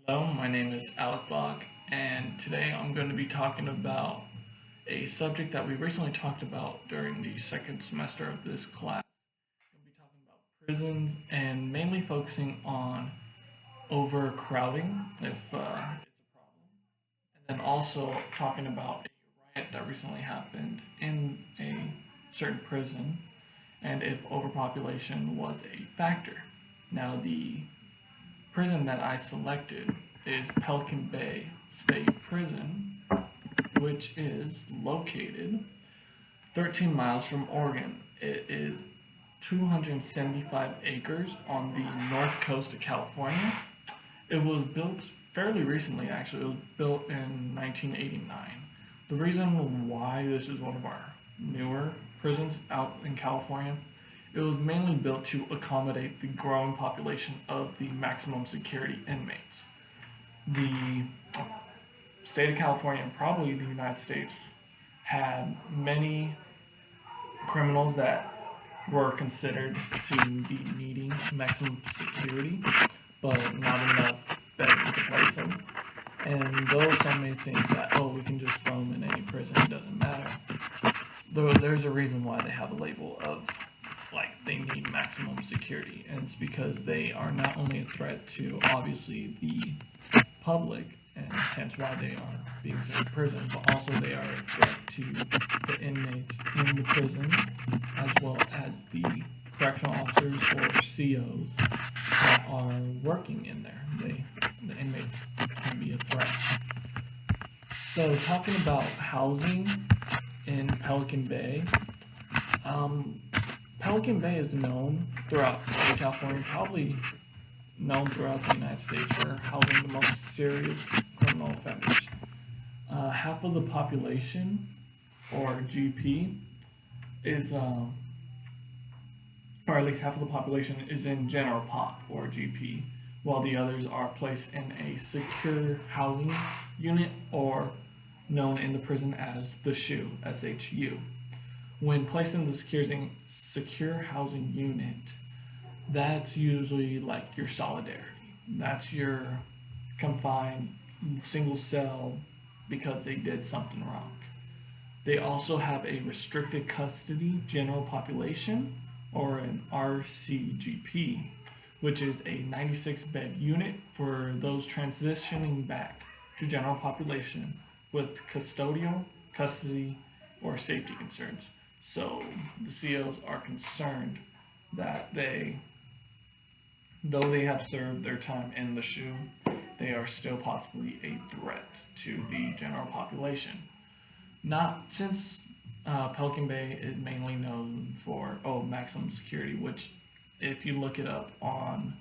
Hello, my name is Alec Bach, and today I'm going to be talking about a subject that we recently talked about during the second semester of this class. We'll be talking about prisons and mainly focusing on overcrowding, if it's a problem, and then also talking about a riot that recently happened in a certain prison and if overpopulation was a factor. Now, the prison that I selected is Pelican Bay State Prison, which is located 13 miles from Oregon. It is 275 acres on the north coast of California. It was built fairly recently, actually. It was built in 1989. The reason why this is one of our newer prisons out in California, it was mainly built to accommodate the growing population of the maximum security inmates. The state of California and probably the United States had many criminals that were considered to be needing maximum security, but not enough beds to place them. And though some may think that, oh, we can just throw them in any prison, it doesn't matter, there's a reason why they have a label of like they need maximum security, and it's because they are not only a threat to obviously the public, and hence why they are being sent to prison, but also they are a threat to the inmates in the prison, as well as the correctional officers or COs that are working in there. The inmates can be a threat. So talking about housing in Pelican Bay, Pelican Bay is known throughout the state of California, probably known throughout the United States for housing the most serious criminal offenders. Half of the population, or GP, is, or at least half of the population is in general pop, or GP, while the others are placed in a secure housing unit, or known in the prison as the SHU, SHU. When placed in the secure housing unit, that's usually like your solidarity. That's your confined single cell because they did something wrong. They also have a restricted custody general population, or an RCGP, which is a 96 bed unit for those transitioning back to general population with custodial, custody, or safety concerns. So the COs are concerned that though they have served their time in the SHU, they are still possibly a threat to the general population. Not since Pelican Bay is mainly known for maximum security, which if you look it up on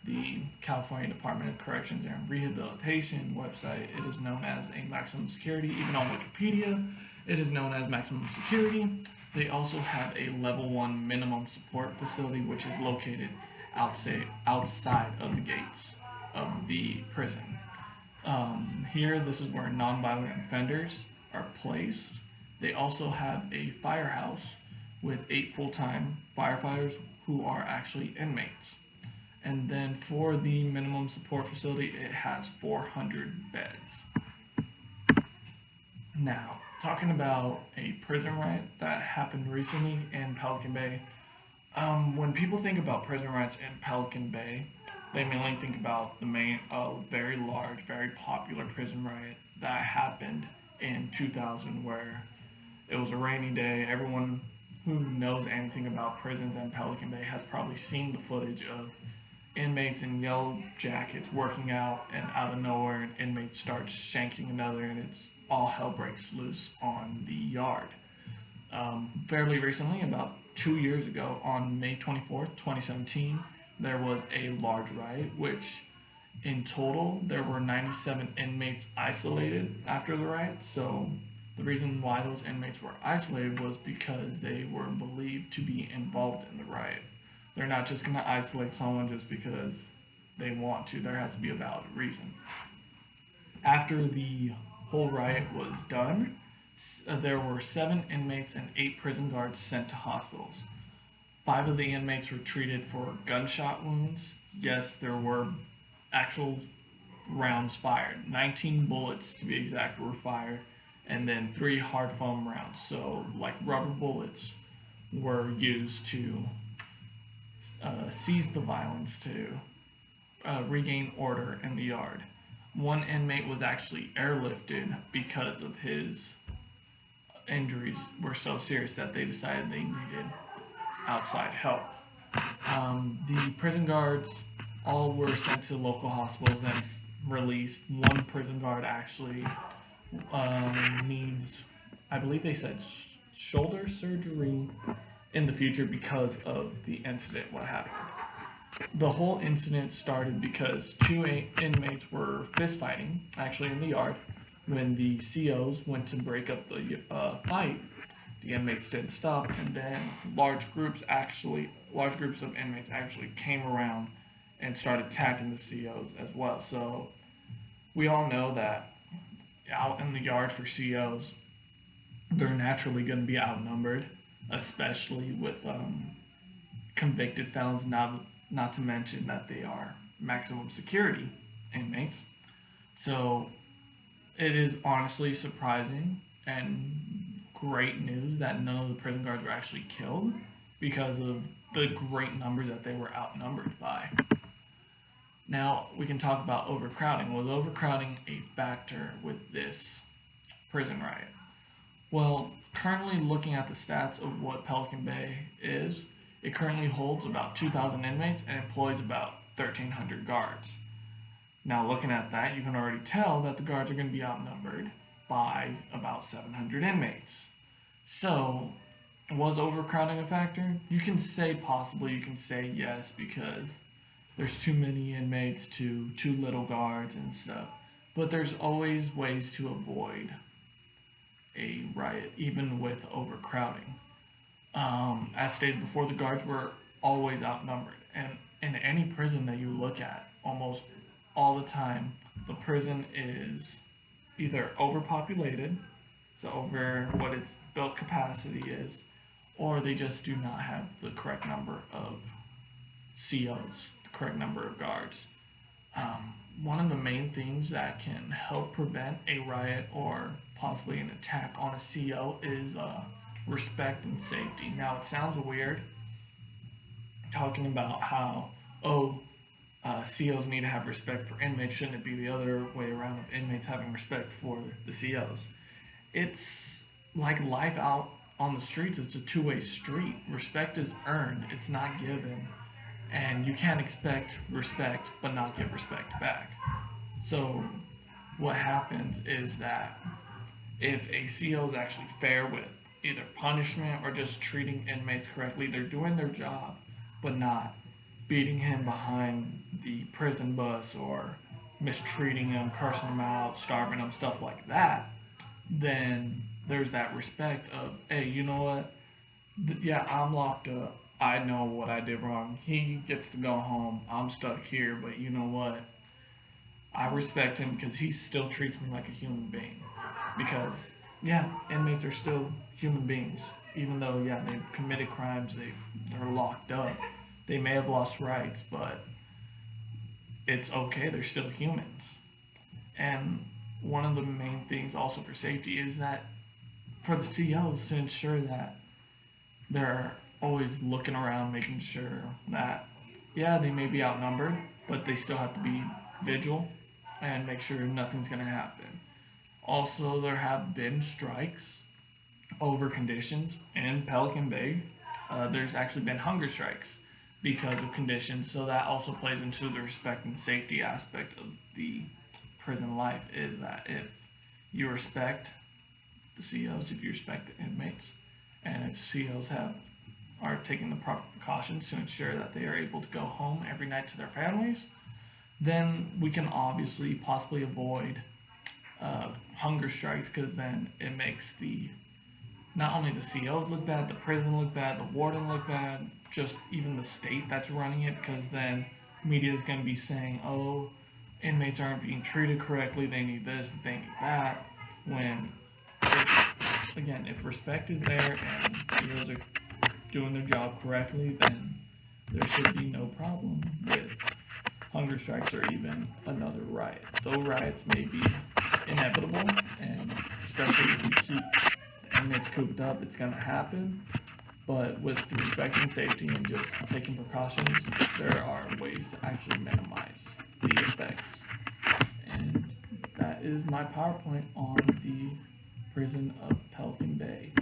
the California Department of Corrections and Rehabilitation website, it is known as a maximum security. Even on Wikipedia, it is known as maximum security. They also have a level 1 minimum support facility, which is located outside of the gates of the prison. Here, this is where nonviolent offenders are placed. They also have a firehouse with 8 full-time firefighters who are actually inmates. And then for the minimum support facility, it has 400 beds. Now, talking about a prison riot that happened recently in Pelican Bay, when people think about prison riots in Pelican Bay, they mainly think about the very large, very popular prison riot that happened in 2000, where it was a rainy day. Everyone who knows anything about prisons in Pelican Bay has probably seen the footage of inmates in yellow jackets working out, and out of nowhere an inmate starts shanking another, and it's all hell breaks loose on the yard. Fairly recently, about 2 years ago, on May 24th, 2017, there was a large riot, which in total there were 97 inmates isolated after the riot. So the reason why those inmates were isolated was because they were believed to be involved in the riot. They're not just going to isolate someone just because they want to. There has to be a valid reason. After the whole riot was done, there were 7 inmates and 8 prison guards sent to hospitals. 5 of the inmates were treated for gunshot wounds. Yes, there were actual rounds fired. 19 bullets to be exact were fired, and then 3 hard foam rounds. So like rubber bullets were used to cease the violence, to regain order in the yard. One inmate was actually airlifted because of his injuries were so serious that they decided they needed outside help. The prison guards all were sent to local hospitals and released. One prison guard actually needs, I believe they said, shoulder surgery in the future because of the incident, what happened. The whole incident started because 2 inmates were fist fighting, actually in the yard. When the COs went to break up the fight, the inmates didn't stop, and then large groups of inmates actually came around and started attacking the COs as well. So we all know that out in the yard for COs, they're naturally going to be outnumbered, especially with convicted felons, not to mention that they are maximum security inmates. So it is honestly surprising and great news that none of the prison guards were actually killed because of the great numbers that they were outnumbered by. Now, we can talk about overcrowding. Was overcrowding a factor with this prison riot? Well, currently looking at the stats of what Pelican Bay is, it currently holds about 2,000 inmates and employs about 1,300 guards. Now, looking at that, you can already tell that the guards are going to be outnumbered by about 700 inmates. So, was overcrowding a factor? You can say possibly, you can say yes, because there's too many inmates to too little guards and stuff. But there's always ways to avoid a riot, even with overcrowding. As stated before, the guards were always outnumbered. And in any prison that you look at, almost all the time, the prison is either overpopulated, so over what its built capacity is, or they just do not have the correct number of COs, the correct number of guards. One of the main things that can help prevent a riot or possibly an attack on a CO is respect and safety. Now, it sounds weird talking about how, COs need to have respect for inmates. Shouldn't it be the other way around, of inmates having respect for the COs? It's like life out on the streets. It's a two-way street. Respect is earned. It's not given. And you can't expect respect but not give respect back. So what happens is that if a CO is actually fair with either punishment or just treating inmates correctly, they're doing their job, but not beating him behind the prison bus or mistreating him, cursing him out, starving him, stuff like that, then there's that respect of, hey, you know what? Yeah, I'm locked up. I know what I did wrong. He gets to go home. I'm stuck here, but you know what? I respect him because he still treats me like a human being. Because, yeah, inmates are still human beings. Even though, yeah, they've committed crimes, they're locked up. They may have lost rights, but it's okay. They're still humans. And one of the main things also for safety is that for the COs to ensure that they're always looking around, making sure that, yeah, they may be outnumbered, but they still have to be vigilant and make sure nothing's going to happen. Also, there have been strikes over conditions in Pelican Bay. There's actually been hunger strikes because of conditions, so that also plays into the respect and safety aspect of the prison life, is that if you respect the COs, if you respect the inmates, and if COs are taking the proper precautions to ensure that they are able to go home every night to their families, then we can obviously possibly avoid hunger strikes, because then it makes not only the COs look bad, the prison look bad, the warden look bad, just even the state that's running it, because then media is going to be saying, oh, inmates aren't being treated correctly, they need this, they need that, when, if respect is there and COs are doing their job correctly, then there should be no problem with hunger strikes or even another riot. Though riots may be inevitable, and especially if you keep the inmates cooped up, it's going to happen. But with respecting safety and just taking precautions, there are ways to actually minimize the effects. And that is my PowerPoint on the prison of Pelican Bay.